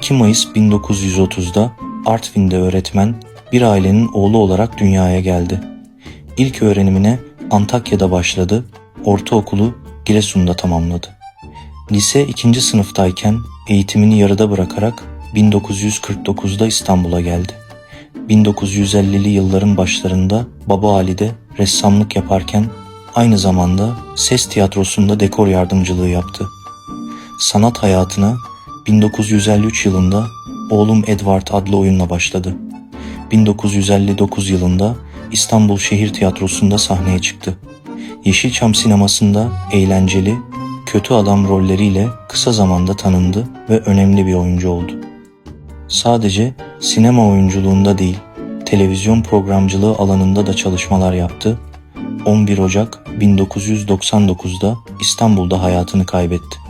2 Mayıs 1930'da Artvin'de öğretmen, bir ailenin oğlu olarak dünyaya geldi. İlk öğrenimine Antakya'da başladı, ortaokulu Giresun'da tamamladı. Lise 2. sınıftayken eğitimini yarıda bırakarak 1949'da İstanbul'a geldi. 1950'li yılların başlarında Baba ressamlık yaparken aynı zamanda Ses Tiyatrosu'nda dekor yardımcılığı yaptı. Sanat hayatına 1953 yılında Oğlum Edward adlı oyunla başladı. 1959 yılında İstanbul Şehir Tiyatrosu'nda sahneye çıktı. Yeşilçam sinemasında eğlenceli, kötü adam rolleriyle kısa zamanda tanındı ve önemli bir oyuncu oldu. Sadece sinema oyunculuğunda değil, televizyon programcılığı alanında da çalışmalar yaptı. 11 Ocak 1999'da İstanbul'da hayatını kaybetti.